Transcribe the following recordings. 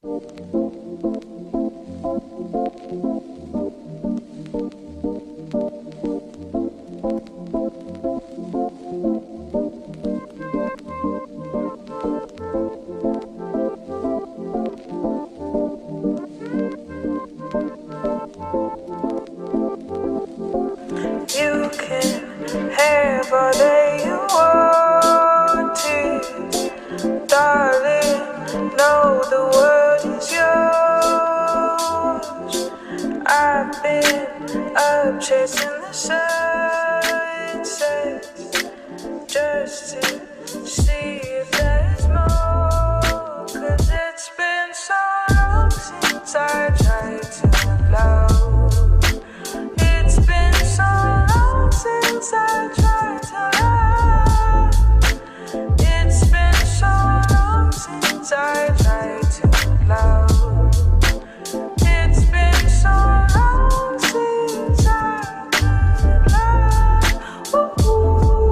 You can have all that you want to, darling. Know the world is yours. I've been up chasing the sunsets just to see if there's more. 'Cause it's been so long since I tried to love. It's been so long since I tried to love. It's been so long since I tried to love. It's been so long since I could love. Ooh,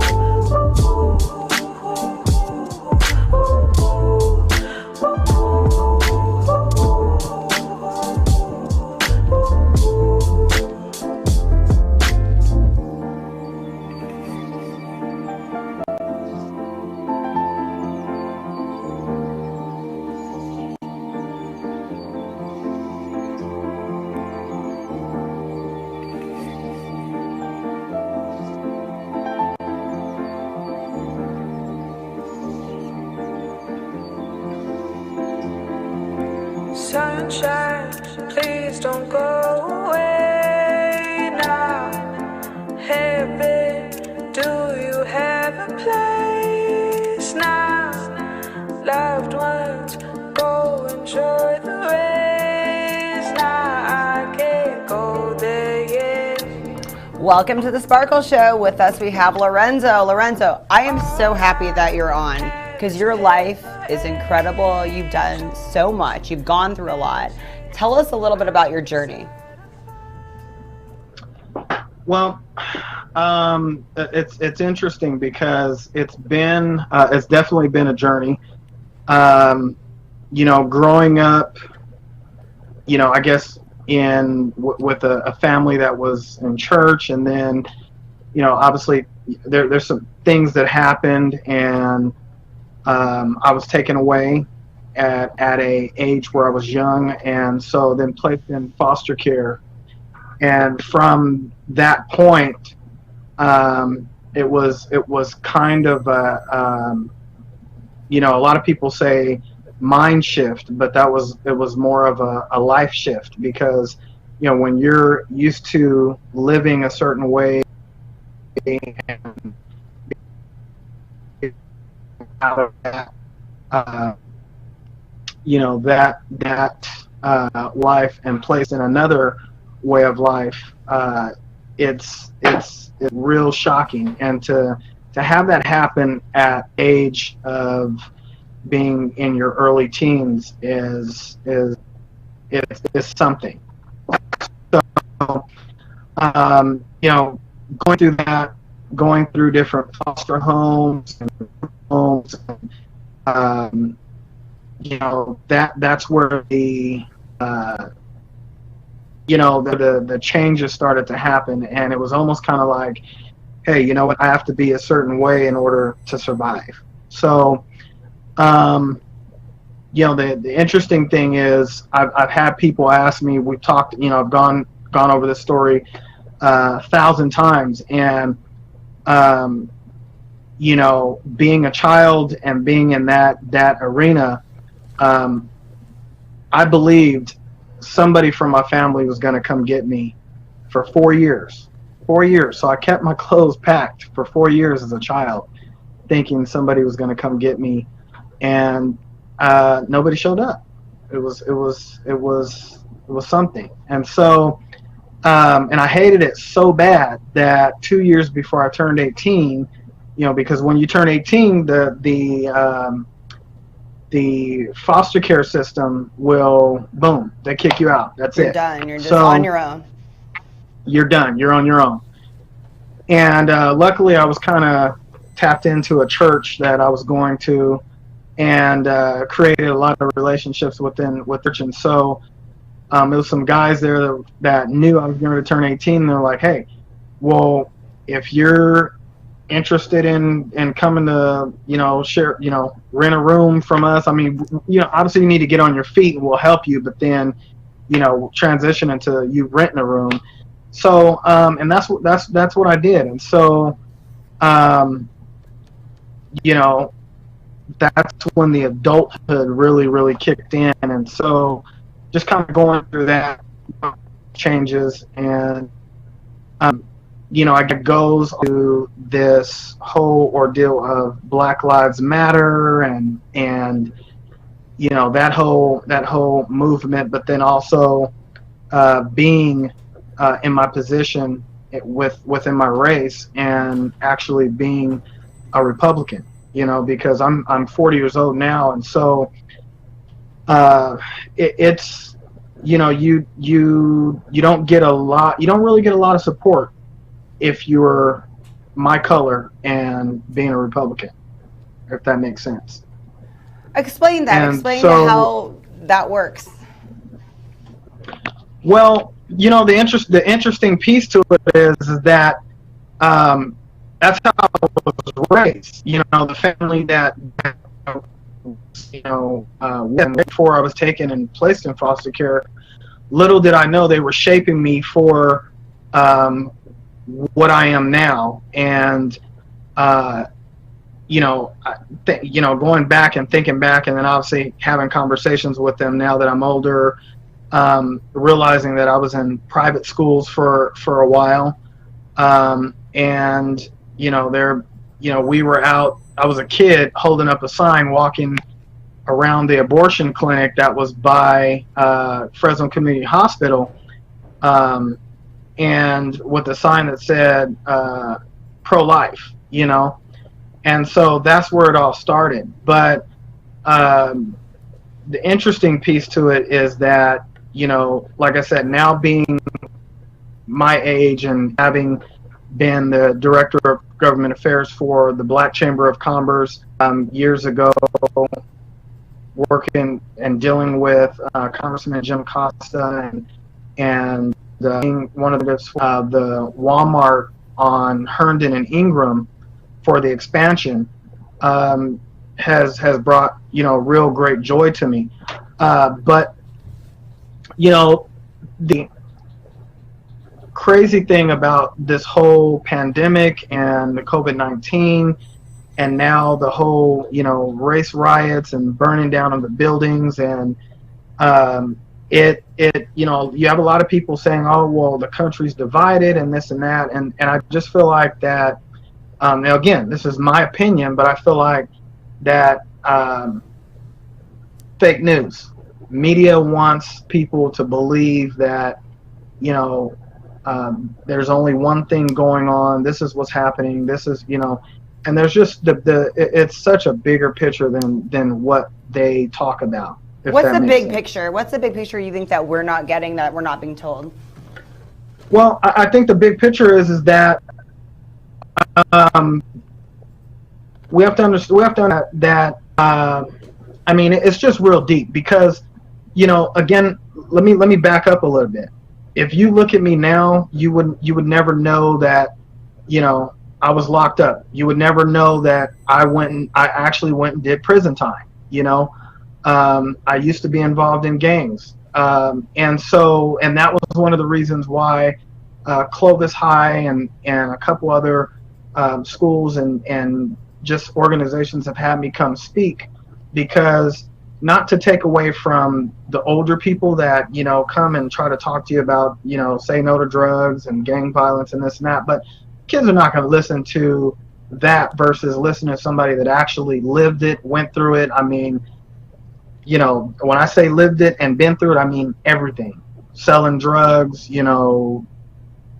sunshine, please don't go away now. Heaven, do you have a place now? Loved ones, go enjoy the rays now. I can't go there yet. Welcome to the Sparkle Show. With us we have Lorenzo. Lorenzo, I am so happy that you're on because your life is incredible. You've done so much. You've gone through a lot. Tell us a little bit about your journey. Well, it's interesting because it's definitely been a journey. Growing up, I guess with a family that was in church, and then, obviously there's some things that happened, and I was taken away at a age where I was young, and so then placed in foster care. And from that point, it was kind of a lot of people say mind shift, but it was more of a life shift, because when you're used to living a certain way and out of that, life and placed in another way of life, it's real shocking. And to have that happen at age of being in your early teens is something. So, going through different foster homes and that's where the changes started to happen, and it was almost kind of like, hey, you know what, I have to be a certain way in order to survive. So, the interesting thing is, I've had people ask me, we've talked, I've gone over this story 1,000 times, and being a child and being in that arena, I believed somebody from my family was going to come get me for 4 years. 4 years. So I kept my clothes packed for 4 years as a child, thinking somebody was going to come get me, and nobody showed up. It was something. And so, and I hated it so bad that 2 years before I turned 18, because when you turn 18, the foster care system will, boom, they kick you out. That's You're it. done. You're just on your own. You're done. You're on your own. And luckily, I was kind of tapped into a church that I was going to, and created a lot of relationships with church. And so there was some guys there that knew I was going to turn 18. And they're like, hey, well, if you're interested in coming to, share, rent a room from us, I mean, obviously you need to get on your feet and we'll help you, but then, transition into you renting a room. So, and that's what I did. And so, you know, that's when the adulthood really, really kicked in. And so just kind of going through that changes, and I goes to this whole ordeal of Black Lives Matter and that whole movement, but then also being in my position within my race and actually being a Republican, because I'm 40 years old now, and so it's you don't get a lot, you don't really get a lot of support if you're my color and being a Republican, if that makes sense. Explain that. And Explain so, how that works. Well, the interesting piece to it is that that's how I was raised. The family that before I was taken and placed in foster care, little did I know they were shaping me for what I am now. And going back and thinking back, and then obviously having conversations with them now that I'm older, realizing that I was in private schools for a while, and we were out. I was a kid holding up a sign, walking around the abortion clinic that was by Fresno Community Hospital, and with a sign that said pro-life, and so that's where it all started. But the interesting piece to it is that, like I said, now being my age and having been the director of government affairs for the Black Chamber of Commerce years ago, working and dealing with Congressman Jim Costa and being one of the Walmart on Herndon and Ingram for the expansion, has brought real great joy to me. But the crazy thing about this whole pandemic and the COVID-19, and now the whole race riots and burning down of the buildings, and you have a lot of people saying, oh, well, the country's divided and this and that, and I just feel like that. Now again, this is my opinion, but I feel like that fake news media wants people to believe that there's only one thing going on. This is what's happening. This is and there's just it's such a bigger picture than what they talk about. What's the big picture? What's the big picture you think that we're not getting, that we're not being told? Well, I think the big picture is that we have to understand that I mean, it's just real deep, because again, let me back up a little bit. If you look at me now, you would never know that I was locked up. You would never know that I actually went and did prison time. I used to be involved in gangs, and that was one of the reasons why Clovis High and a couple other schools and just organizations have had me come speak, because not to take away from the older people that come and try to talk to you about say no to drugs and gang violence and this and that, but kids are not going to listen to that versus listen to somebody that actually lived it, went through it. I mean, when I say lived it and been through it, I mean everything. Selling drugs,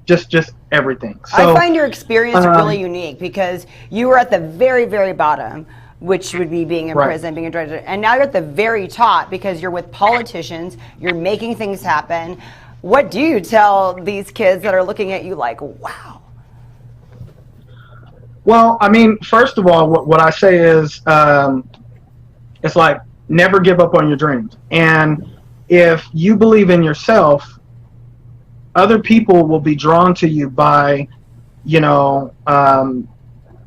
just everything. So, I find your experience really unique, because you were at the very, very bottom, which would be being in prison, being a drug addict, and now you're at the very top because you're with politicians, you're making things happen. What do you tell these kids that are looking at you like, wow? Well, I mean, first of all, what I say is, It's like never give up on your dreams. And if you believe in yourself, other people will be drawn to you by, you know,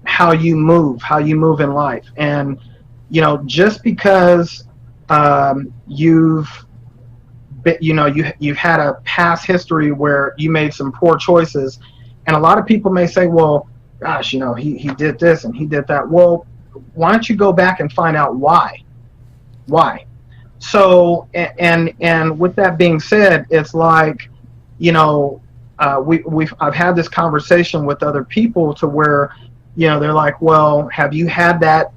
how you move in life. And, you know, just because you've had a past history where you made some poor choices, and a lot of people may say, well, gosh, you know, he did this and he did that. Well, why don't you go back and find out why? So, and with that being said, it's like, you know, I've had this conversation with other people to where, you know, they're like, well, have you had that,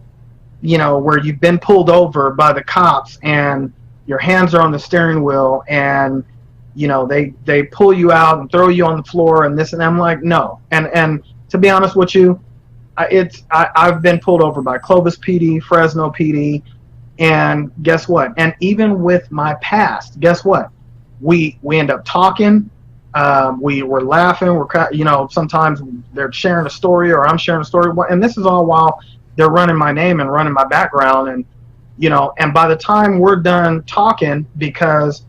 you know, where you've been pulled over by the cops and your hands are on the steering wheel and, you know, they pull you out and throw you on the floor and this, and I'm like, no. And to be honest with you, I've been pulled over by Clovis PD, Fresno PD, and guess what? And even with my past, guess what? We end up talking. We were laughing. You know, sometimes they're sharing a story or I'm sharing a story, and this is all while they're running my name and running my background, and you know, and by the time we're done talking, because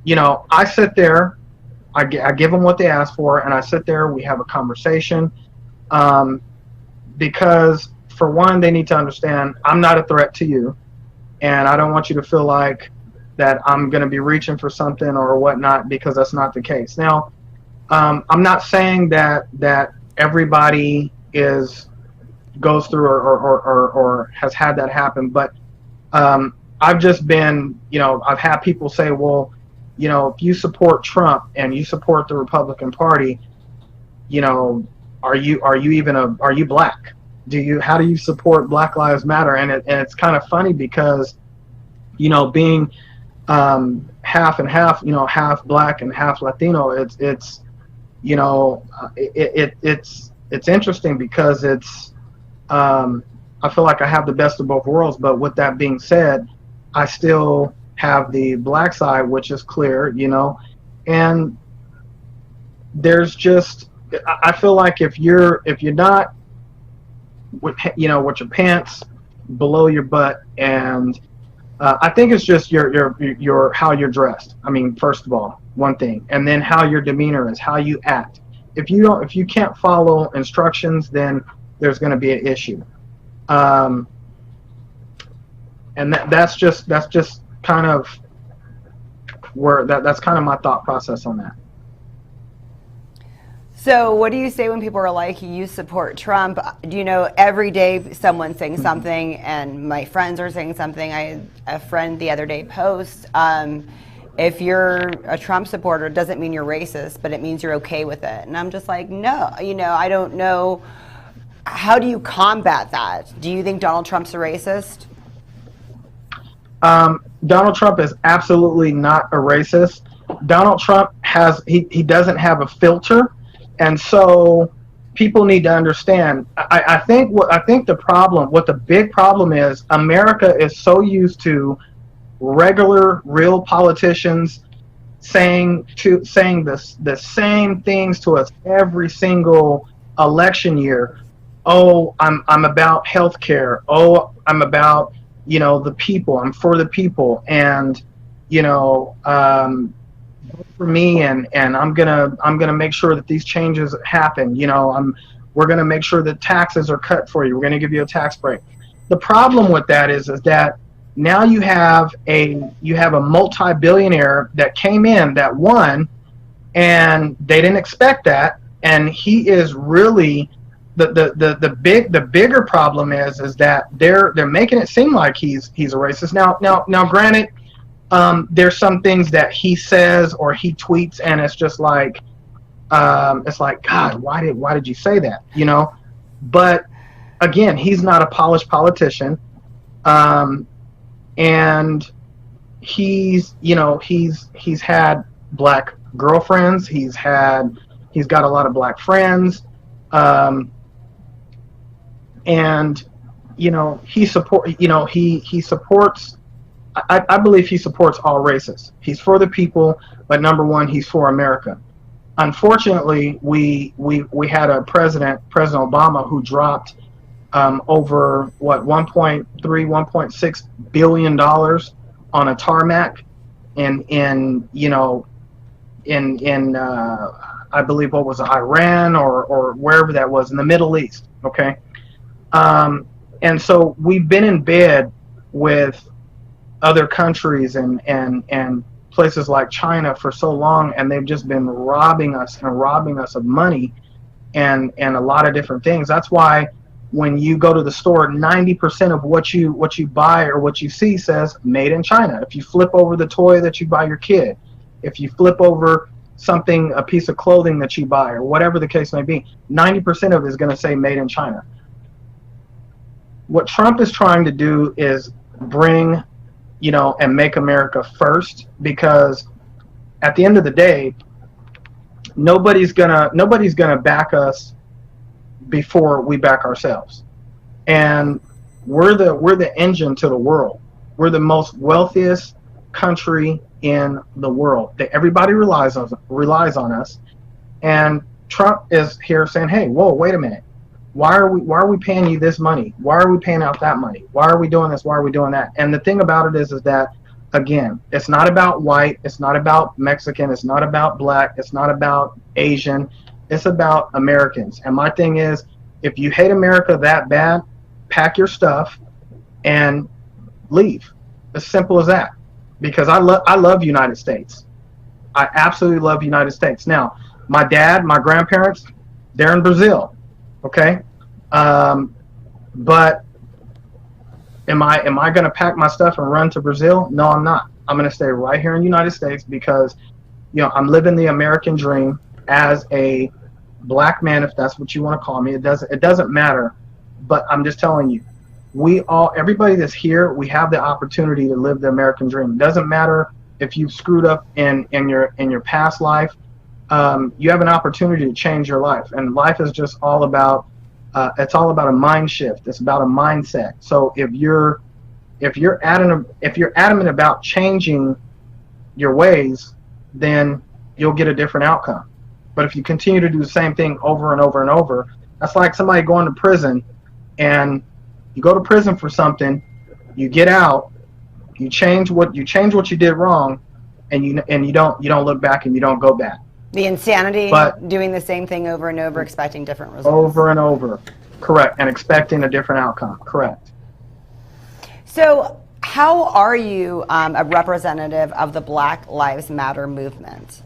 you know, I sit there, I give them what they ask for, and I sit there. We have a conversation, because for one, they need to understand I'm not a threat to you, and I don't want you to feel like that I'm going to be reaching for something or whatnot, because that's not the case. Now, I'm not saying that everybody goes through or has had that happen, but I've just been, you know, I've had people say, well, you know, if you support Trump and you support the Republican Party, you know, are you black? How do you support Black Lives Matter? And it's kind of funny because, you know, being half and half, you know, half black and half Latino, it's you know, it's interesting because it's I feel like I have the best of both worlds. But with that being said, I still have the black side, which is clear, you know, and there's just, I feel like if you're not with, you know, with your pants below your butt, and I think it's just your how you're dressed. I mean, first of all, one thing, and then how your demeanor is, how you act. If you can't follow instructions, then there's going to be an issue. And that's just kind of where that's kind of my thought process on that. So what do you say when people are like, you support Trump? Do you know, every day someone's saying something, and my friends are saying something. I had a friend the other day post, if you're a Trump supporter, it doesn't mean you're racist, but it means you're okay with it. And I'm just like, no, you know, I don't know. How do you combat that? Do you think Donald Trump's a racist? Donald Trump is absolutely not a racist. Donald Trump he doesn't have a filter. And so people need to understand. I think the big problem is, America is so used to regular, real politicians saying the same things to us every single election year. Oh, I'm about healthcare. Oh, I'm about, you know, the people. I'm for the people, and you know, vote for me, and I'm gonna make sure that these changes happen. You know, we're gonna make sure that taxes are cut for you. We're gonna give you a tax break. The problem with that is that now you have a multi-billionaire that came in, that won, and they didn't expect that, and he is really the bigger problem is that they're making it seem like he's a racist. Now granted, there's some things that he says or he tweets, and it's just like, it's like, God, why did you say that? You know, but again, he's not a polished politician, and he's had black girlfriends, he's got a lot of black friends, and you know, he supports. I believe he supports all races. He's for the people, but number one, he's for America. Unfortunately, we had a President Obama, who dropped over what 1.3, 1.6 billion dollars on a tarmac in I believe what was it, Iran or wherever that was in the Middle East. Okay, and so we've been in bed with other countries and places like China for so long, and they've just been robbing us of money and a lot of different things. That's why when you go to the store, 90% of what you buy or what you see says made in China. If you flip over the toy that you buy your kid, if you flip over something, a piece of clothing that you buy, or whatever the case may be, 90% of it is going to say made in China. What Trump is trying to do is bring, and make America first, because at the end of the day, nobody's gonna back us before we back ourselves. And we're the engine to the world. We're the most wealthiest country in the world. Everybody relies on us. And Trump is here saying, "Hey, whoa, wait a minute. Why are we paying you this money? Why are we paying out that money? Why are we doing this? Why are we doing that?" And the thing about it is that, again, it's not about white, it's not about Mexican, it's not about black, it's not about Asian, it's about Americans. And my thing is, if you hate America that bad, pack your stuff and leave. As simple as that. Because I love United States. I absolutely love United States. Now, my dad, my grandparents, they're in Brazil. Okay? But am I going to pack my stuff and run to Brazil? No, I'm not. I'm going to stay right here in the United States because, I'm living the American dream as a black man, if that's what you want to call me. It doesn't matter. But I'm just telling you, everybody that's here, we have the opportunity to live the American dream. It doesn't matter if you've screwed up in your past life. You have an opportunity to change your life, and life is just all about it's all about a mind shift. It's about a mindset. So if you're adamant about changing your ways, then you'll get a different outcome. But if you continue to do the same thing over and over and over, that's like somebody going to prison, and you go to prison for something, you get out, you change what you did wrong, and you don't look back and you don't go back. The insanity, but doing the same thing over and over, expecting different results. Over and over, correct, and expecting a different outcome, correct. So, how are you a representative of the Black Lives Matter movement?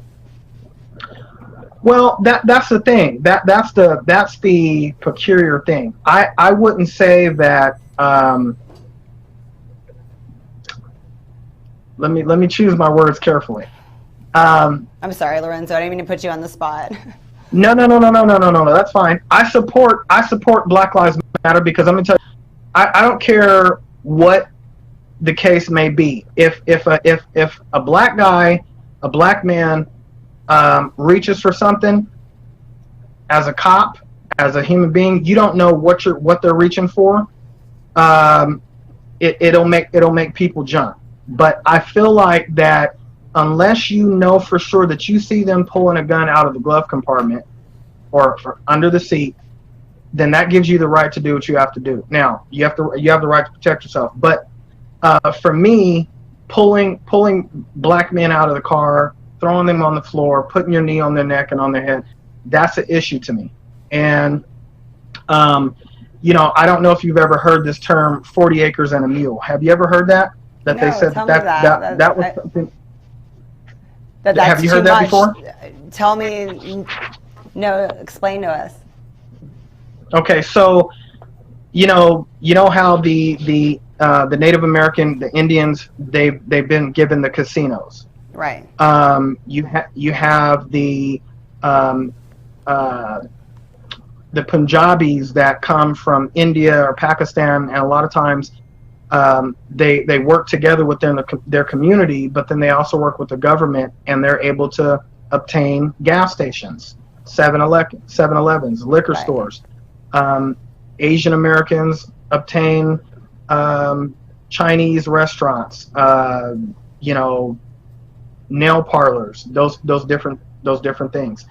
Well, that's the thing. That's the peculiar thing. I wouldn't say that. Let me choose my words carefully. I'm sorry, Lorenzo. I didn't mean to put you on the spot. No. That's fine. I support Black Lives Matter because I'm gonna tell you, I don't care what the case may be. If a black guy, a black man, reaches for something, as a cop, as a human being, you don't know what they're reaching for. It'll make people jump. But I feel like that unless you know for sure that you see them pulling a gun out of the glove compartment or under the seat, then that gives you the right to do what you have to do. Now, you have the right to protect yourself. But for me, pulling black men out of the car, throwing them on the floor, putting your knee on their neck and on their head, that's an issue to me. And I don't know if you've ever heard this term 40 acres and a mule. Have you ever heard that? That no, they said that was something. That's have you heard that before? Tell me. No, explain to us. Okay, so you know how the Native American, the Indians, they've been given the casinos. Right. You have the Punjabis that come from India or Pakistan, and a lot of times they work together within their community, but then they also work with the government, and they're able to obtain gas stations, 7-Elevens, liquor stores. Asian Americans obtain Chinese restaurants, nail parlors, those different things.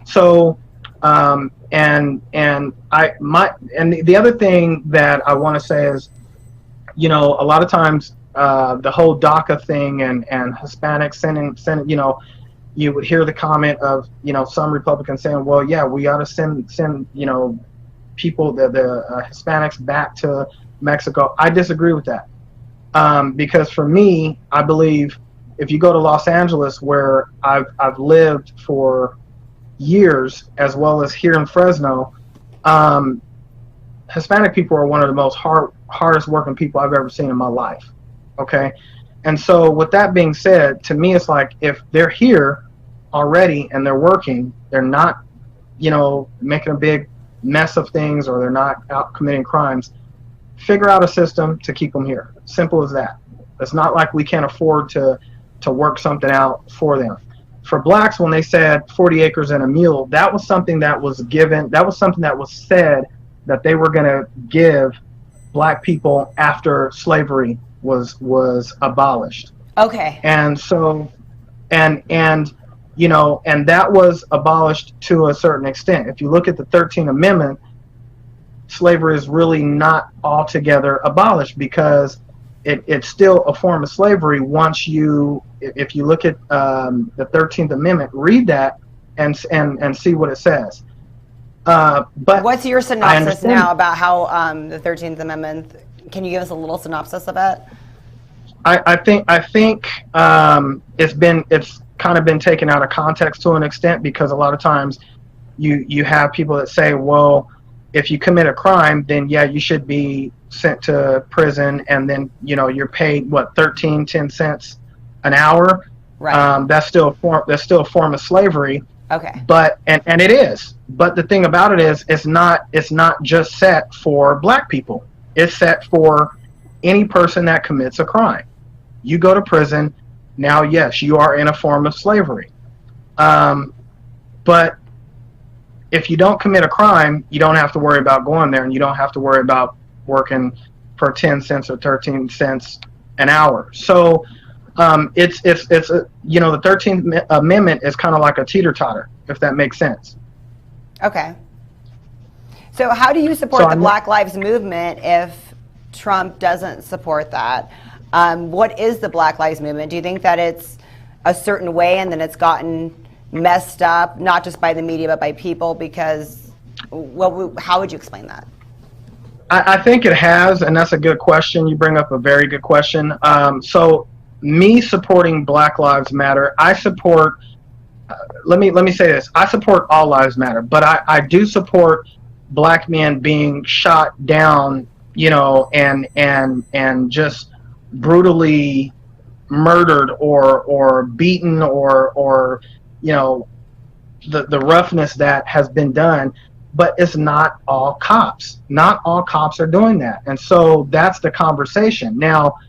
So And the other thing that I want to say is, a lot of times the whole DACA thing and Hispanics sending, you would hear the comment of, some Republicans saying, well, yeah, we ought to send, people, the Hispanics back to Mexico. I disagree with that. Because for me, I believe if you go to Los Angeles, where I've lived for years, as well as here in Fresno, Hispanic people are one of the most hardest working people I've ever seen in my life. Okay. And so with that being said, to me, it's like, if they're here already and they're working, they're not, making a big mess of things, or they're not out committing crimes, figure out a system to keep them here. Simple as that. It's not like we can't afford to work something out for them. For blacks, when they said 40 acres and a mule, that was something that was given, that was something that was said that they were going to give black people after slavery was abolished. Okay. And so, and that was abolished to a certain extent. If you look at the 13th Amendment, slavery is really not altogether abolished, because it's still a form of slavery. Once if you look at the 13th Amendment, read that and see what it says. But what's your synopsis now about how the 13th Amendment? Can you give us a little synopsis of it? I think it's kind of been taken out of context to an extent, because a lot of times you have people that say, well, if you commit a crime, then yeah, you should be sent to prison, and then you're paid 10 cents an hour. Right. That's still a form of slavery. Okay. But and it is. But the thing about it is, it's not just set for black people. It's set for any person that commits a crime. You go to prison. Now, yes, you are in a form of slavery. But if you don't commit a crime, you don't have to worry about going there, and you don't have to worry about working for 10 cents or 13 cents an hour. So it's the 13th Amendment is kind of like a teeter-totter, if that makes sense. Okay. So how do you support the Black Lives Movement if Trump doesn't support that? What is the Black Lives Movement? Do you think that it's a certain way and then it's gotten messed up, not just by the media, but by people? Because, how would you explain that? I think it has, and that's a good question. You bring up a very good question. So me supporting Black Lives Matter, I support, let me say this, I support all lives matter, but I do support black men being shot down, and just brutally murdered or beaten or the roughness that has been done. But it's not all cops. Not all cops are doing that. And so that's the conversation. Now,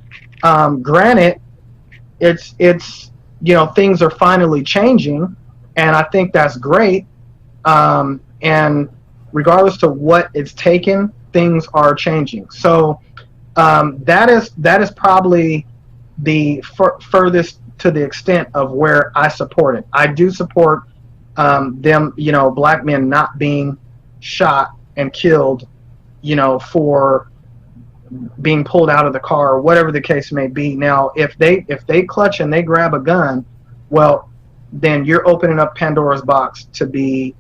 granted, it's things are finally changing, and I think that's great. And regardless to what it's taken, things are changing. So that is probably the furthest to the extent of where I support it. I do support them, black men not being shot and killed, for being pulled out of the car, or whatever the case may be. Now, if they clutch and they grab a gun, well, then you're opening up Pandora's box to be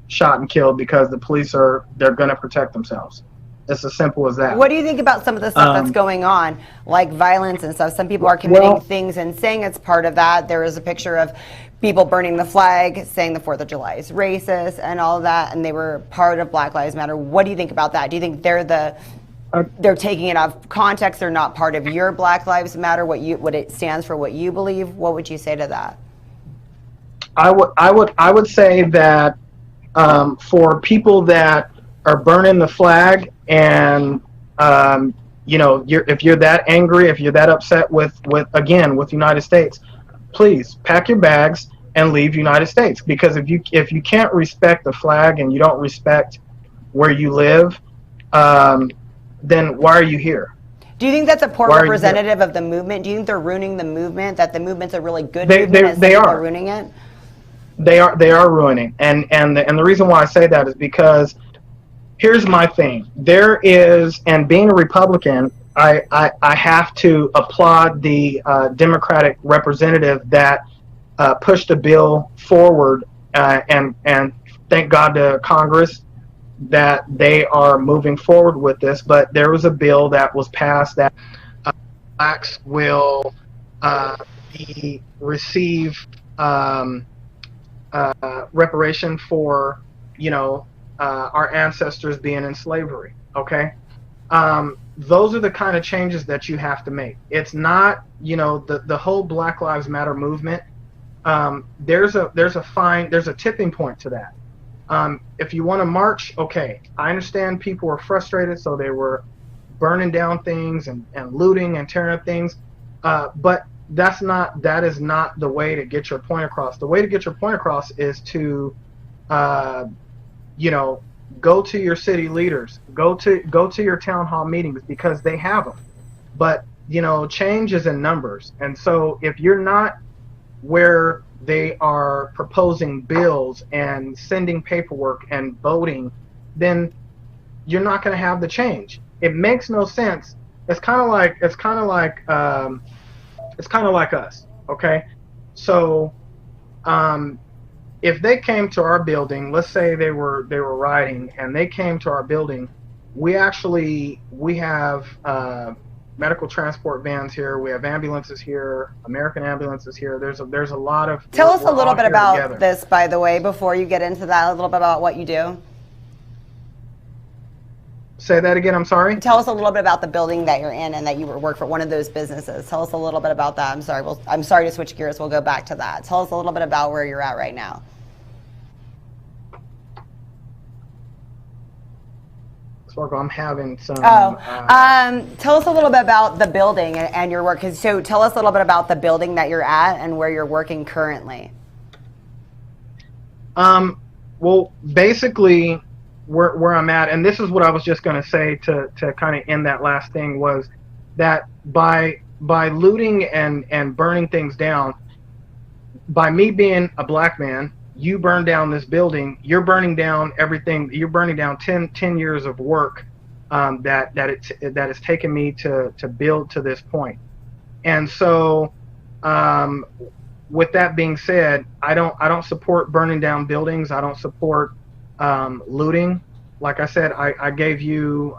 shot and killed, because the police they're going to protect themselves. It's as simple as that. What do you think about some of the stuff that's going on, like violence and stuff? Some people are committing things and saying it's part of that. There is a picture of people burning the flag, saying the 4th of July is racist and all of that, and they were part of Black Lives Matter. What do you think about that? Do you think they're taking it off context? They're not part of your Black Lives Matter, what it stands for, what you believe? What would you say to that? I would say that for people that are burning the flag, and if you're that angry, if you're that upset with United States, please pack your bags and leave United States. Because if you can't respect the flag and you don't respect where you live, then why are you here? Do you think that's a poor representative of the movement? Do you think they're ruining the movement? That the movement's a really good movement, and they people are ruining it? They are ruining, and the reason why I say that is because here's my thing. There is, and being a Republican, I have to applaud the Democratic representative that pushed a bill forward, and thank God to Congress that they are moving forward with this. But there was a bill that was passed that blacks will receive reparation for, our ancestors being in slavery. Okay, those are the kind of changes that you have to make. It's not, the whole Black Lives Matter movement. There's a tipping point to that. If you want to march, okay, I understand people were frustrated, so they were burning down things and looting and tearing up things, but that is not the way to get your point across. The way to get your point across is to go to your city leaders, go to your town hall meetings, because they have them. But change is in numbers, and so if you're not where they are proposing bills and sending paperwork and voting, then you're not going to have the change. It makes no sense. It's kind of like us, okay? So if they came to our building, let's say they were rioting and they came to our building, we have medical transport vans here. We have ambulances here, American ambulances here. There's a lot of. Tell us a little bit about together. this, by the way, before you get into that, a little bit about what you do. Say that again, I'm sorry? Tell us a little bit about the building that you're in and that you work for one of those businesses. Tell us a little bit about that. I'm sorry to switch gears. We'll go back to that. Tell us a little bit about where you're at right now. Sparkle, I'm having some. Tell us a little bit about the building and your work. So tell us a little bit about the building that you're at and where you're working currently. Well, basically, where I'm at, and this is what I was just going to say to kind of end that last thing, was that by looting and burning things down, by me being a black man, you burn down this building, you're burning down everything. You're burning down 10 years of work that has taken me to build to this point. And so, with that being said, I don't support burning down buildings. I don't support looting. Like I said, I gave you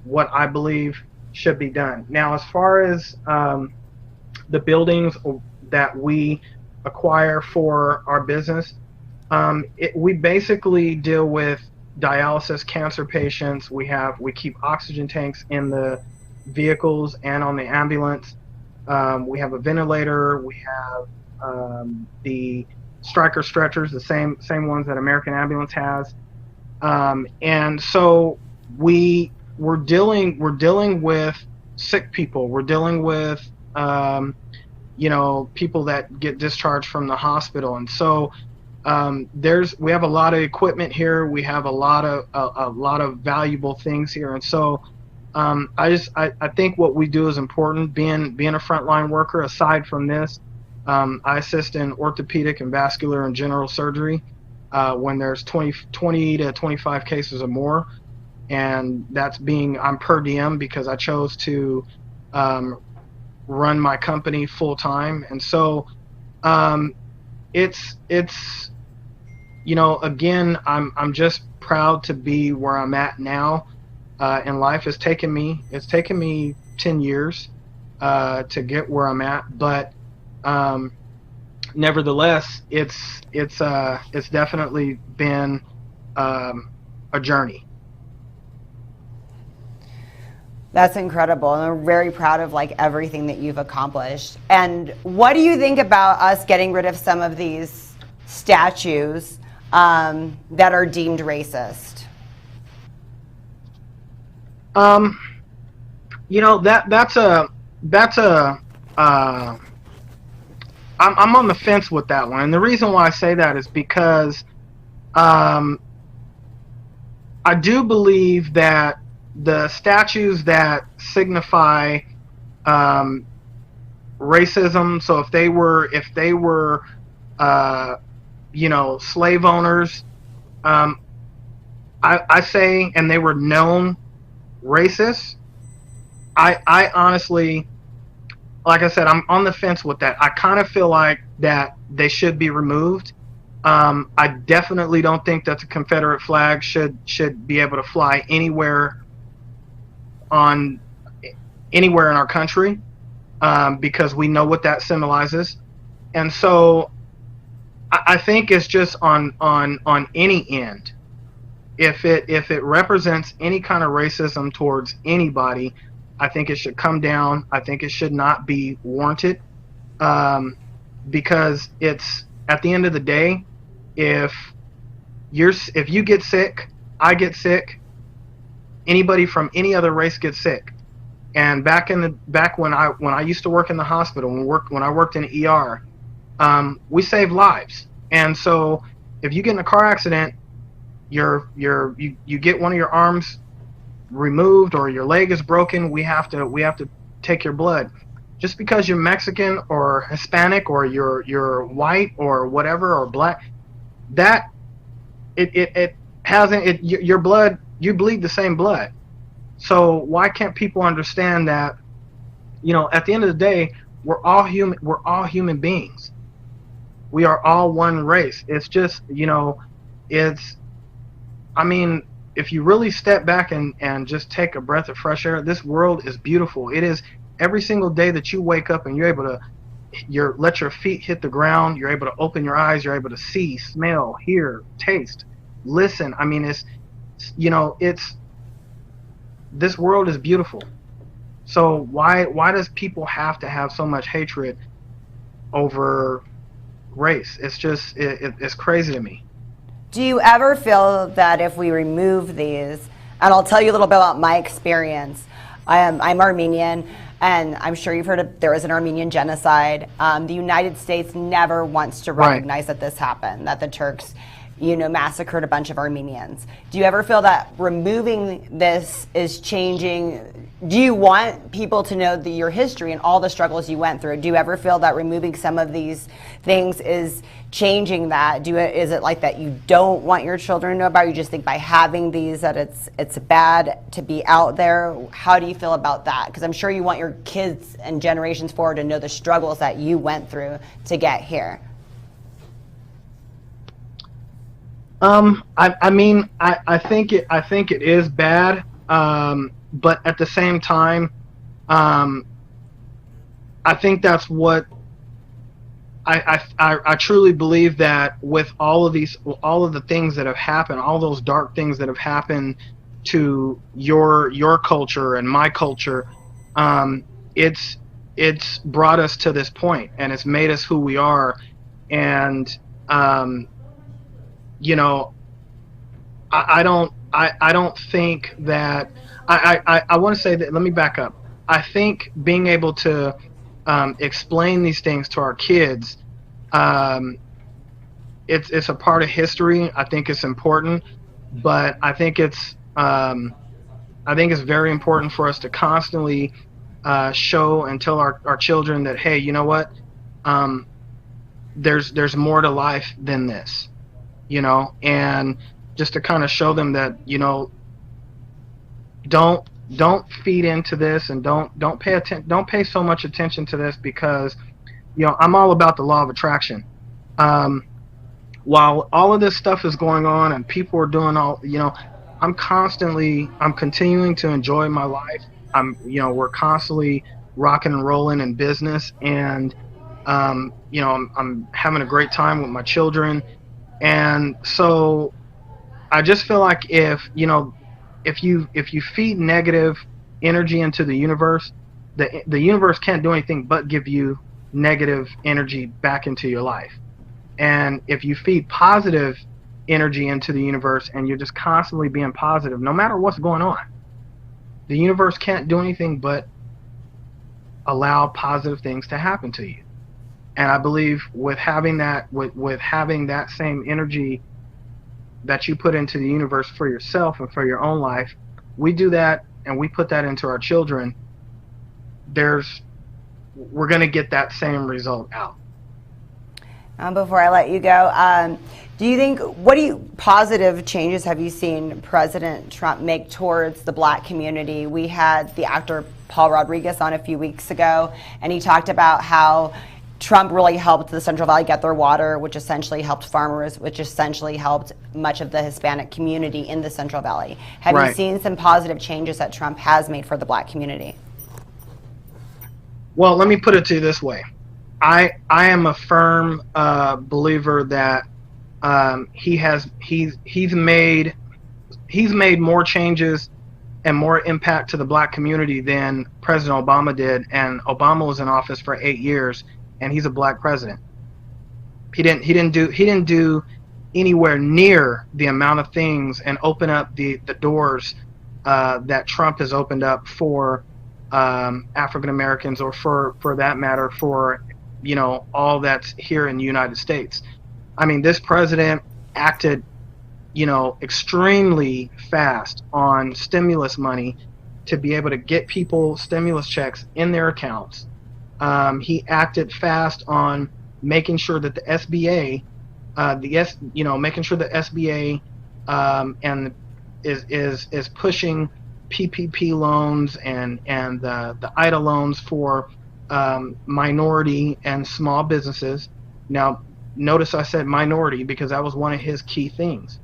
what I believe should be done. Now, as far as the buildings that we acquire for our business, we basically deal with dialysis cancer patients. We keep oxygen tanks in the vehicles and on the ambulance. We have a ventilator. We have the Stryker stretchers, the same ones that American Ambulance has. And so we're dealing with sick people. We're dealing with people that get discharged from the hospital. And so we have a lot of equipment here. We have a lot of valuable things here. And so I think what we do is important. Being a frontline worker, aside from this, I assist in orthopedic and vascular and general surgery when there's 20 to 25 cases or more. And I'm per diem because I chose to run my company full time. And so it's again, I'm just proud to be where I'm at now in life. It's taken me 10 years to get where I'm at, but nevertheless, it's definitely been a journey. That's incredible, and I'm very proud of everything that you've accomplished. And what do you think about us getting rid of some of these statues that are deemed racist? I'm on the fence with that one, and the reason why I say that is because I do believe that the statues that signify racism, so if they were slave owners. Um, I say, and they were known racists. I honestly, like I said, I'm on the fence with that. I kind of feel like that they should be removed. I definitely don't think that the Confederate flag should be able to fly on anywhere in our country, because we know what that symbolizes. And so I think it's just on any end. If it represents any kind of racism towards anybody, I think it should come down. I think it should not be warranted, because it's, at the end of the day, if you get sick, I get sick, anybody from any other race gets sick. And back when I used to work in the hospital, when I worked in ER, we saved lives. And so if you get in a car accident, you get one of your arms removed or your leg is broken, we have to take your blood. Just because you're Mexican or Hispanic or you're white or whatever, or black, that it hasn't, your blood, you bleed the same blood. So why can't people understand that, at the end of the day, we're all human beings. We are all one race. It's just, I mean, if you really step back and just take a breath of fresh air, this world is beautiful. It is. Every single day that you wake up and you're able to let your feet hit the ground, you're able to open your eyes, you're able to see, smell, hear, taste, listen. I mean, this world is beautiful. So why does people have to have so much hatred over race? It's just it's crazy to me. Do you ever feel that if we remove these, and I'll tell you a little bit about my experience. I'm Armenian, and I'm sure you've heard there was an Armenian genocide. The United States never wants to recognize that this happened, that the Turks, massacred a bunch of Armenians. Do you ever feel that removing this is changing? Do you want people to know your history and all the struggles you went through? Do you ever feel that removing some of these things is changing that? Is it like that you don't want your children to know about? You just think by having these that it's bad to be out there? How do you feel about that? Because I'm sure you want your kids and generations forward to know the struggles that you went through to get here. I think it is bad, but at the same time, I think that's what I truly believe, that with all of the things that have happened, all those dark things that have happened to your culture and my culture, it's brought us to this point, and it's made us who we are. And I don't think that I want to say that. Let me back up. I think being able to explain these things to our kids, it's a part of history. I think it's important, but I think it's very important for us to constantly show and tell our children that, hey, you know what? There's more to life than this, and just to kind of show them that, don't feed into this, and don't pay so much attention to this, because I'm all about the law of attraction. While all of this stuff is going on and people are doing I'm continuing to enjoy my life. We're constantly rocking and rolling in business, and I'm having a great time with my children. And so I just feel like if you feed negative energy into the universe, the universe can't do anything but give you negative energy back into your life. And if you feed positive energy into the universe and you're just constantly being positive, no matter what's going on, the universe can't do anything but allow positive things to happen to you. And I believe with having that same energy that you put into the universe for yourself and for your own life, we do that and we put that into our children, we're going to get that same result out. Before I let you go, do you think, positive changes have you seen President Trump make towards the Black community? We had the actor Paul Rodriguez on a few weeks ago, and he talked about how Trump really helped the Central Valley get their water, which essentially helped farmers, which essentially helped much of the Hispanic community in the Central Valley. Have you seen some positive changes that Trump has made for the Black community? Well, let me put it to you this way. I am a firm believer that he's made more changes and more impact to the Black community than President Obama did, and Obama was in office for 8 years, and he's a Black president. He didn't do anywhere near the amount of things and open up the doors that Trump has opened up for African Americans, or for that matter for all that's here in the United States. I mean, this president acted extremely fast on stimulus money to be able to get people stimulus checks in their accounts. He acted fast on making sure that the SBA, making sure the SBA and is pushing PPP loans and the IDA loans for minority and small businesses. Now, notice I said minority because that was one of his key things,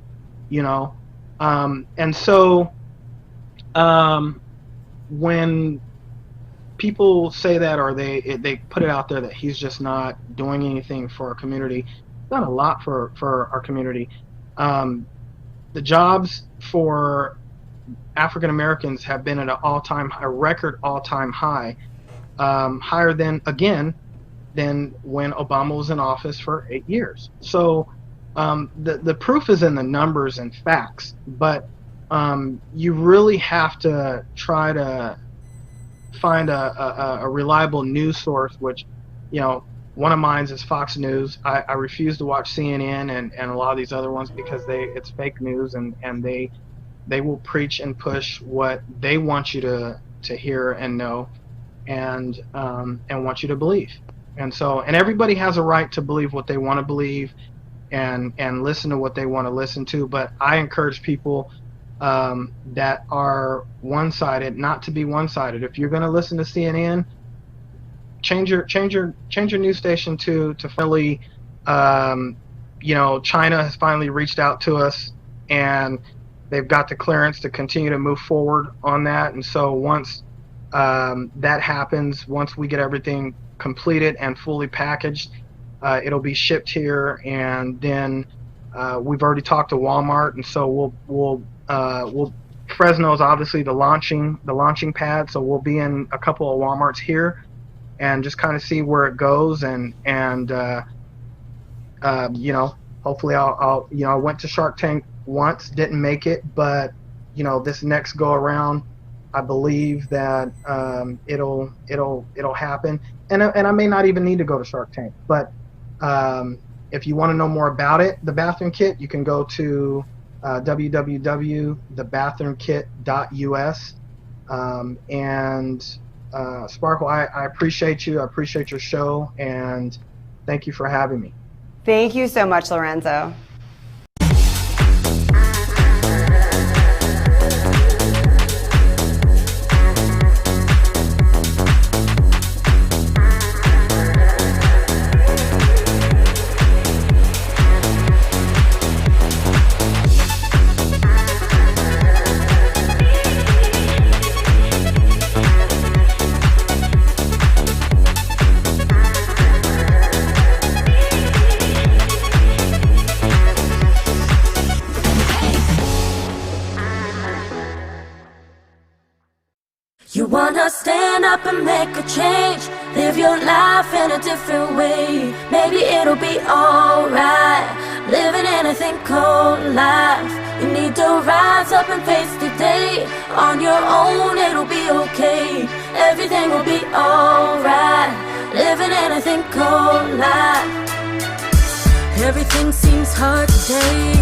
and so when people say that, or they put it out there that he's just not doing anything for our community, done a lot for our community. The jobs for African Americans have been at a record all-time high, higher than when Obama was in office for 8 years. So the proof is in the numbers and facts, but you really have to try to find a reliable news source, which one of mine is Fox News. I refuse to watch CNN and a lot of these other ones because it's fake news, and they will preach and push what they want you to hear and know, and want you to believe. And everybody has a right to believe what they want to believe and listen to what they want to listen to. But I encourage people that are one-sided not to be one-sided. If you're going to listen to CNN, change your news station to finally, China has finally reached out to us, and they've got the clearance to continue to move forward on that. And so once that happens, once we get everything completed and fully packaged, it'll be shipped here, and then we've already talked to Walmart, and so we'll Fresno's obviously the launching pad, so we'll be in a couple of Walmarts here and just kind of see where it goes, and hopefully I'll I went to Shark Tank once, didn't make it, but this next go around, I believe that it'll happen, and I may not even need to go to Shark Tank, but if you want to know more about it, the bathroom kit, you can go to www.thebathroomkit.us. Sparkle, I appreciate you. I appreciate your show, and thank you for having me. Thank you so much, Lorenzo. You wanna stand up and make a change, live your life in a different way. Maybe it'll be alright, living in a thing called life. You need to rise up and face the day. On your own it'll be okay, everything will be alright, living in a thing called life. Everything seems hard today,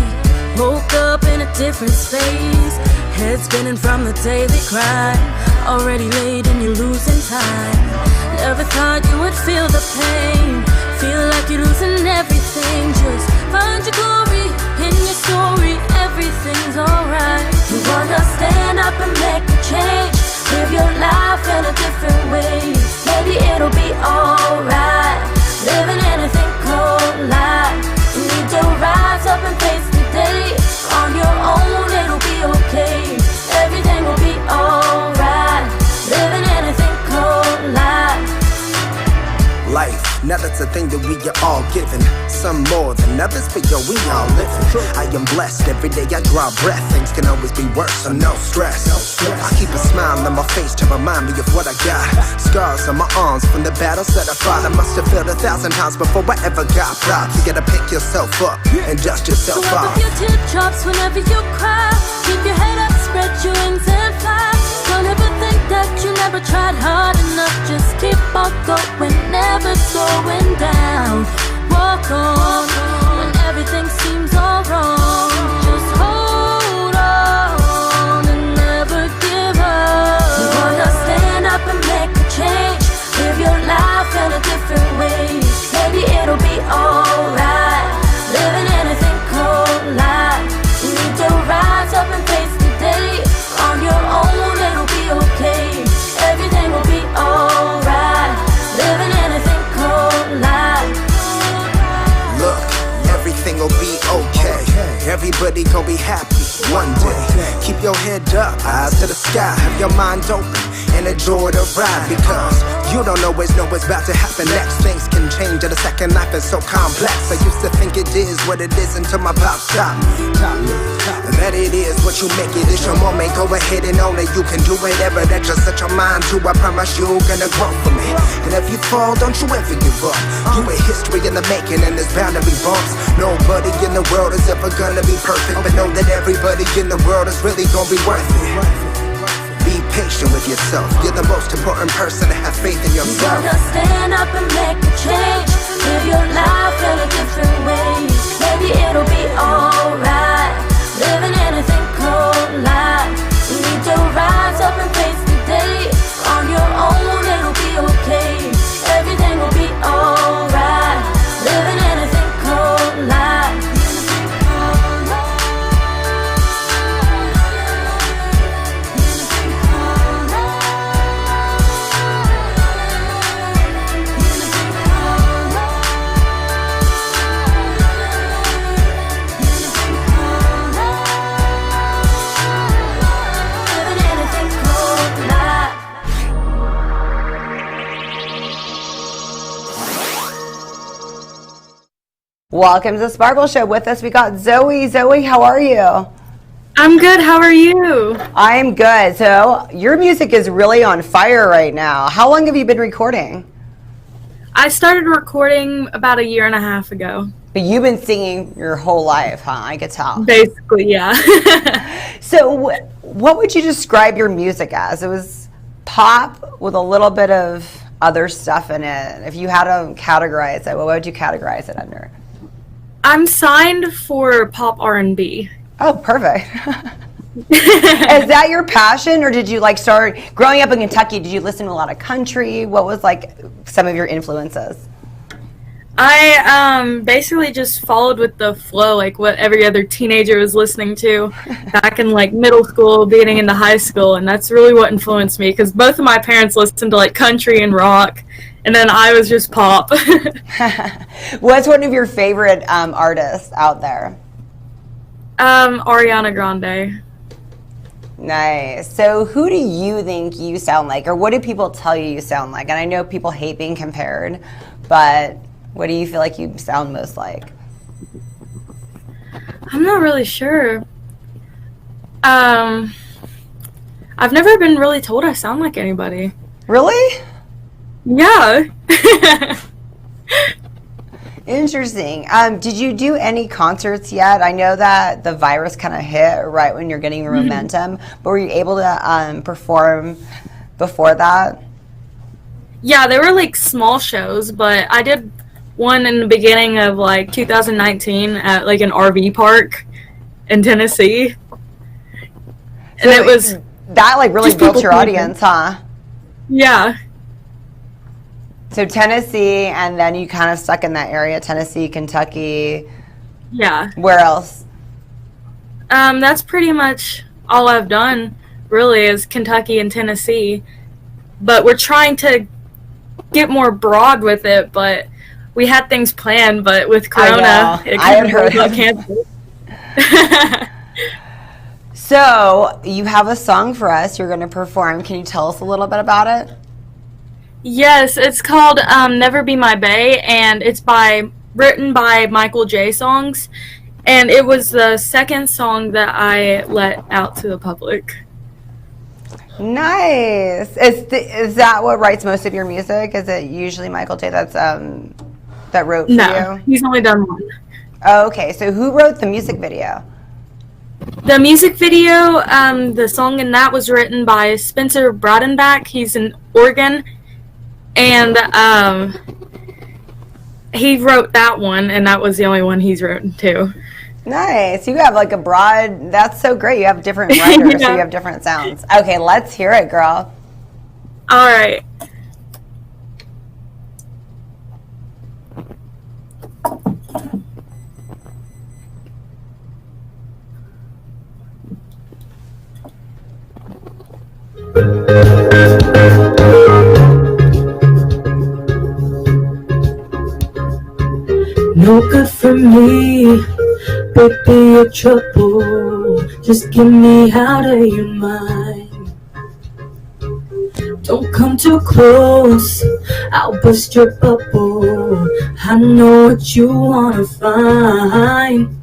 woke up in a different space. Head spinning from the daily grind, already late and you're losing time. Never thought you would feel the pain, feel like you're losing everything. everything. Just find your glory in your story, everything's alright. You wanna stand up and make a change, live your life in a different way. Maybe it'll be alright, living in a thing called life. You need to rise up and face the day. On your own it'll be okay, everything will be alright, living in a thing called life. Life, now that's a thing that we are all given. Some more than others, but yo, we all living. I am blessed, every day I draw breath. Things can always be worse, so no stress. I keep a smile on my face to remind me of what I got. Scars on my arms from the battles that I fought. I must have failed 1,000 times before I ever got props. You gotta pick yourself up and dust yourself So off. wipe up your teardrops whenever you cry. Keep your head up, spread your wings and fly. Don't ever think that you never tried hard enough. Just keep on going, never slowing down. Walk on when everything seems all wrong. Just hold on and never give up. You wanna stand up and make a change, live your life in a different way. Maybe it'll be alright, living in a thing called life. You need to rise up and face the day. On your own it'll be okay, everything will be alright, living in a thing called life. Look, everything will be okay. Everybody gon' be happy one day. Keep your head up, eyes to the sky. Have your mind open and enjoy the ride, because you don't always know what's about to happen next. Things can change in a second, life is so complex. I used to think it is what it is until my pop stopped me. That it is what you make it, it's your moment. Go ahead and own it, you can do whatever that you set your mind to. I promise you're gonna grow from it. And if you fall, don't you ever give up. You a history in the making and there's bound to be bumps. Nobody in the world is ever gonna be perfect, but know that everybody in the world is really gonna be worth it. Be patient with yourself, you're the most important person to have faith in You yourself. gotta stand up and make a change, live your life in a different way. Maybe it'll be alright, living in a thing called life. You need to rise up and face the day. On your own it'll be okay, everything will be alright, living in a thing called life. Welcome to the Sparkle Show. With us, we got Zoe. Zoe, how are you? I'm good. How are you? I am good. So your music is really on fire right now. How long have you been recording? I started recording about 1.5 years ago. But you've been singing your whole life, huh? I could tell. Basically, yeah. So what would you describe your music as? It was pop with a little bit of other stuff in it. If you had to categorize it, what would you categorize it under? I'm signed for pop R&B. Oh, perfect. Is that your passion, or did you start growing up in Kentucky? Did you listen to a lot of country? What was some of your influences? I basically just followed with the flow, like what every other teenager was listening to back in middle school, beginning into high school, and that's really what influenced me, because both of my parents listened to country and rock, and then I was just pop. What's one of your favorite artists out there? Ariana Grande. Nice. So who do you think you sound like, or what do people tell you sound like? And I know people hate being compared, but what do you feel like you sound most like? I'm not really sure. I've never been really told I sound like anybody. Really? Yeah. Interesting. Did you do any concerts yet? I know that the virus kind of hit right when you're getting your momentum, but were you able to perform before that? Yeah, they were small shows, but I did one in the beginning of 2019 at an RV park in Tennessee. And it was that really built your audience, huh? Yeah. So Tennessee, and then you kind of stuck in that area, Tennessee, Kentucky. Yeah. Where else? That's pretty much all I've done, really, is Kentucky and Tennessee. But we're trying to get more broad with it, but we had things planned, but with Corona, it I had kind heard of canceled. So you have a song for us you're going to perform. Can you tell us a little bit about it? Yes, it's called Never Be My Bae, and it's written by Michael J. Songs, and it was the second song that I let out to the public. Nice. Is that what writes most of your music? Is it usually Michael J. that wrote for No, you? he's only done one. Oh, okay. So who wrote the music video? The music video, the song in that was written by Spencer Brodenbach. He's in Oregon, and he wrote that one, and that was the only one he's written too. Nice. You have like a broad, that's so great. You have different writers, so you have different sounds. Okay, let's hear it, girl. All right. No good for me, baby, you're trouble. Just get me out of your mind. Don't come too close, I'll bust your bubble. I know what you wanna find.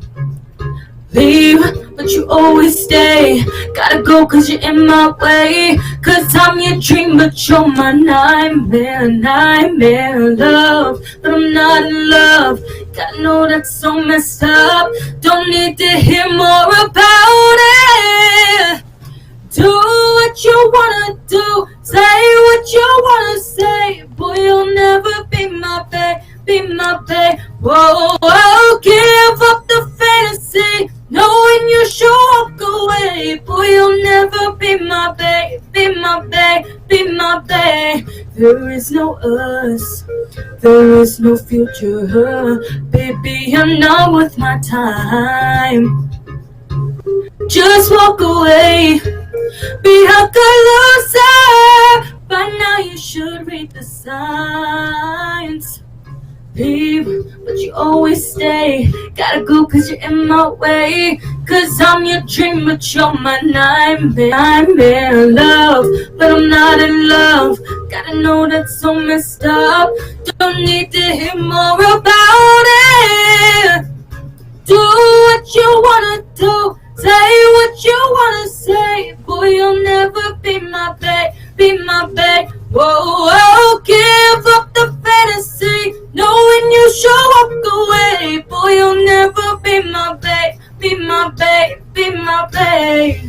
Leave, but you always stay. Gotta go cause you're in my way. Cause I'm your dream but you're my nightmare. Nightmare love, but I'm not in love. Gotta know that's so messed up. Don't need to hear more about it. Do what you wanna do, say what you wanna say. Boy, you'll never be my babe, be my babe. Whoa, whoa, give up the fantasy, knowing you should walk away. Boy, you'll never be my babe, be my babe, be my babe. There is no us, there is no future. Baby, I'm not worth my time. Just walk away, be a good loser. By now you should read the signs. Leave, but you always stay. Gotta go cause you're in my way. Cause I'm your dream but you're my nightmare. Nightmare love, but I'm not in love. Gotta know that's so messed up. Don't need to hear more about it. Do what you wanna do, say what you wanna say. Boy, you'll never be my babe, be my babe. Whoa, whoa, give up the fantasy, knowing you should walk away. Boy, you'll never be my babe, be my babe, be my babe.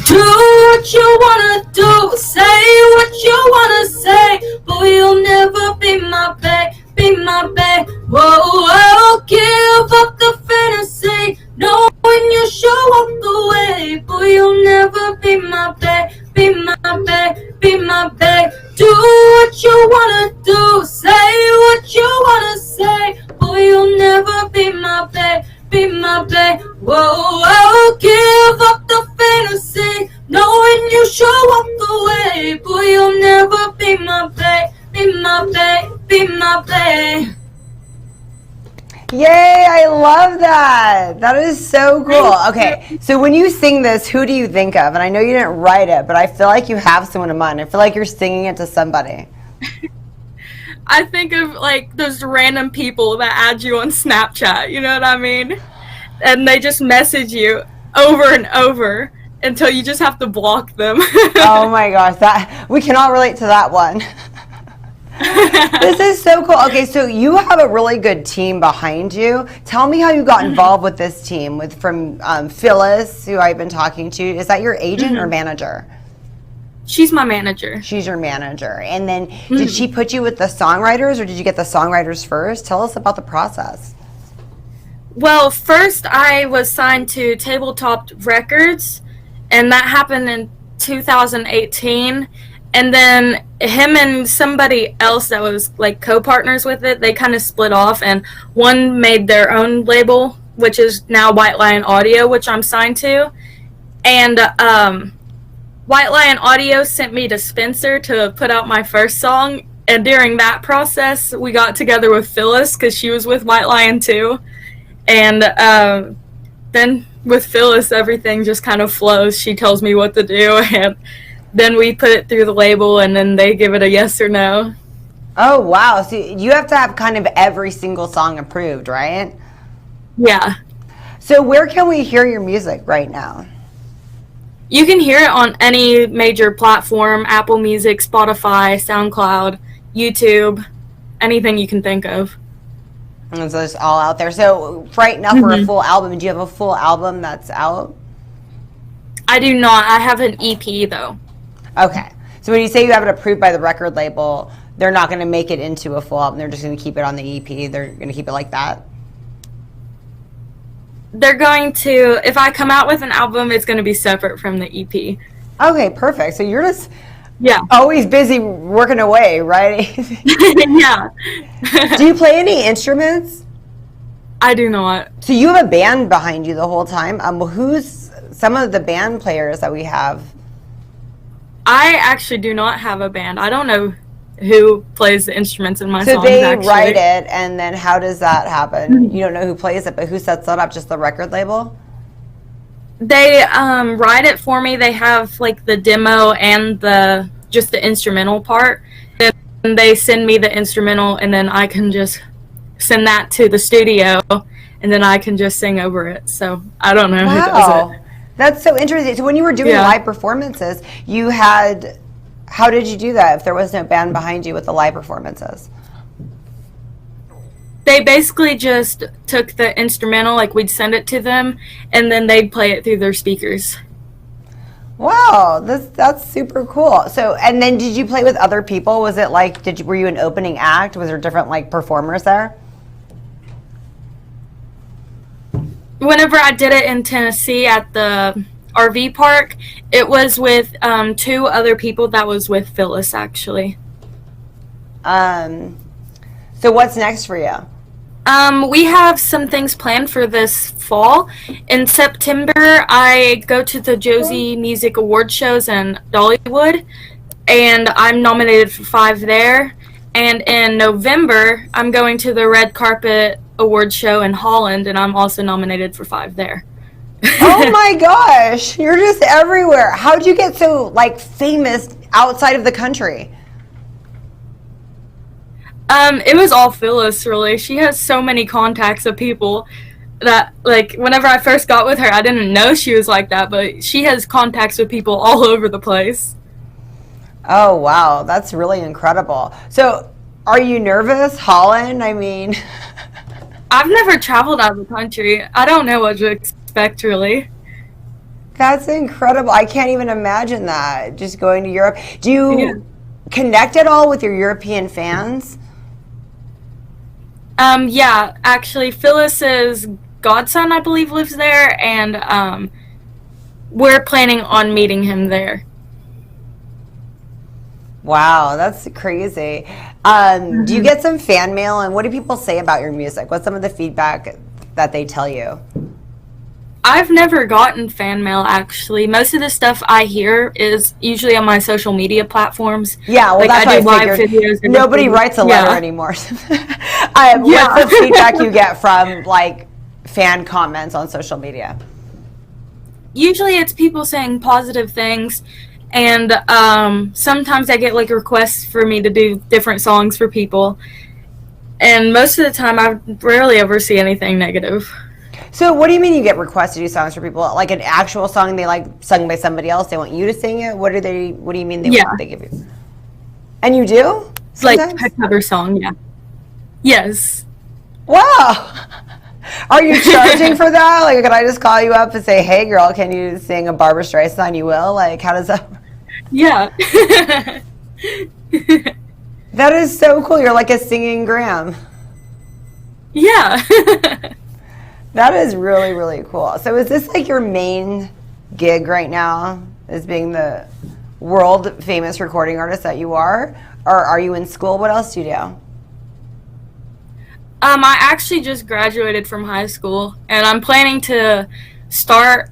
Do what you wanna do, say what you wanna say. Boy, you'll never be my babe, be my babe. Whoa, whoa, give up the fantasy, knowing you should walk away. Boy, you'll never be my babe, be my babe, be my babe. Do what you wanna do, say what you wanna say. Boy, you'll never be my babe, be my babe. Whoa, whoa, give up the fantasy, knowing you should walk away. Boy, you'll never be my babe, be my babe, be my babe. Yay, I love that. That is so cool. Okay, so when you sing this, who do you think of? And I know you didn't write it, but I feel like you have someone in mind. I feel like you're singing it to somebody. I think of like those random people that add you on Snapchat, you know what I mean? And they just message you over and over until you just have to block them. Oh my gosh, that we cannot relate to that one. This is so cool. Okay, so you have a really good team behind you. Tell me how you got involved with this team, from Phyllis, who I've been talking to. Is that your agent or manager? She's my manager. She's your manager. And then did she put you with the songwriters, or did you get the songwriters first? Tell us about the process. Well, first I was signed to Tabletop Records, and that happened in 2018. And then him and somebody else that was like co-partners with it, they kind of split off, and one made their own label, which is now White Lion Audio, which I'm signed to. And White Lion Audio sent me to Spencer to put out my first song. And during that process, we got together with Phyllis, because she was with White Lion too. And then with Phyllis, everything just kind of flows. She tells me what to do, and then we put it through the label, and then they give it a yes or no. Oh, wow. So you have to have kind of every single song approved, right? Yeah. So where can we hear your music right now? You can hear it on any major platform: Apple Music, Spotify, SoundCloud, YouTube, anything you can think of. And so it's all out there. So right now for a full album, do you have a full album that's out? I do not. I have an EP, though. Okay. So when you say you have it approved by the record label, they're not going to make it into a full album. They're just going to keep it on the EP. They're going to keep it like that? They're going to, if I come out with an album, it's going to be separate from the EP. Okay, perfect. So you're just always busy working away, right? Yeah. Do you play any instruments? I do not. So you have a band behind you the whole time. Who's some of the band players that we have? I actually do not have a band. I don't know who plays the instruments in my songs, So they actually. write it, and then how does that happen? You don't know who plays it, but who sets that up? Just the record label? They write it for me. They have like the demo and just the instrumental part. Then they send me the instrumental, and then I can just send that to the studio, and then I can just sing over it. So I don't know who does it. That's so interesting. So when you were doing live performances, how did you do that if there was no band behind you with the live performances? They basically just took the instrumental, like we'd send it to them, and then they'd play it through their speakers. Wow, that's super cool. So, and then did you play with other people? Was it like, were you an opening act? Was there different like performers there? Whenever I did it in Tennessee at the RV park, it was with 2 other people that was with Phyllis, actually. So what's next for you? We have some things planned for this fall. In September, I go to the Josie Music Award shows in Dollywood, and I'm nominated for 5 there. And in November, I'm going to the Red Carpet Award show in Holland, and I'm also nominated for 5 there. Oh my gosh, you're just everywhere. How'd you get so like famous outside of the country? It was all Phyllis, really. She has so many contacts of people that, like, whenever I first got with her, I didn't know she was like that, but she has contacts with people all over the place. Oh, wow. That's really incredible. So, are you nervous, Holland? I mean... I've never traveled out of the country. I don't know what to expect, really. That's incredible. I can't even imagine that, just going to Europe. Do you connect at all with your European fans? Yeah, actually, Phyllis's godson, I believe, lives there, and we're planning on meeting him there. Wow, that's crazy. Do you get some fan mail, and what do people say about your music? What's some of the feedback that they tell you? I've never gotten fan mail, actually. Most of the stuff I hear is usually on my social media platforms. Yeah, well, like, that's I do what I live figured. videos. Nobody writes a letter anymore. What's the feedback you get from, like, fan comments on social media? Usually it's people saying positive things, and sometimes I get, like, requests for me to do different songs for people. And most of the time, I rarely ever see anything negative. So what do you mean you get requests to do songs for people? Like an actual song they like sung by somebody else, they want you to sing it? What do you mean they give you? And you do? Sometimes? Like a cover song, yeah. Yes. Wow. Are you charging for that? Like, could I just call you up and say, hey girl, can you sing a Barbra Streisand song? You will? Like, how does that work? Yeah. That is so cool. You're like a singing Graham. Yeah. That is really, really cool. So is this like your main gig right now, is being the world famous recording artist that you are? Or are you in school? What else do you do? I actually just graduated from high school, and I'm planning to start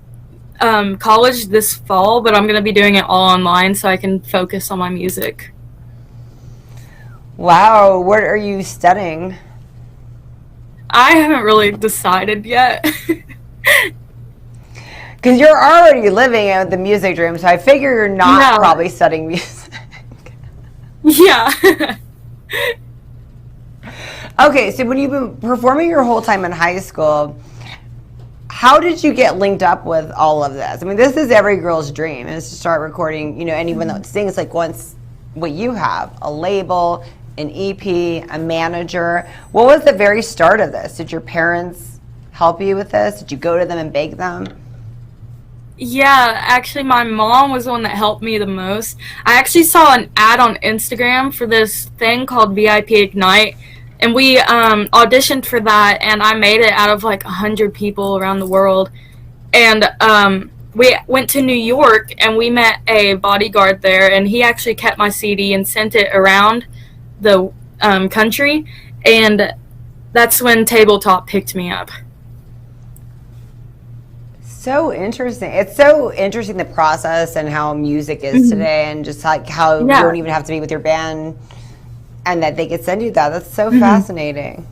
college this fall, but I'm going to be doing it all online so I can focus on my music. Wow, what are you studying? I haven't really decided yet. Because you're already living out the music dream, so I figure you're not probably studying music. Yeah. Okay, so when you've been performing your whole time in high school, how did you get linked up with all of this? I mean, this is every girl's dream, is to start recording, anyone that sings like once what you have, a label, an EP, a manager. What was the very start of this? Did your parents help you with this? Did you go to them and beg them? Yeah, actually my mom was the one that helped me the most. I actually saw an ad on Instagram for this thing called VIP Ignite, and we auditioned for that, and I made it out of like 100 people around the world. And we went to New York, and we met a bodyguard there, and he actually kept my CD and sent it around the country, and that's when Tabletop picked me up. So interesting. It's so interesting, the process and how music is today, and just like how you don't even have to be with your band and that they could send you that. That's so fascinating.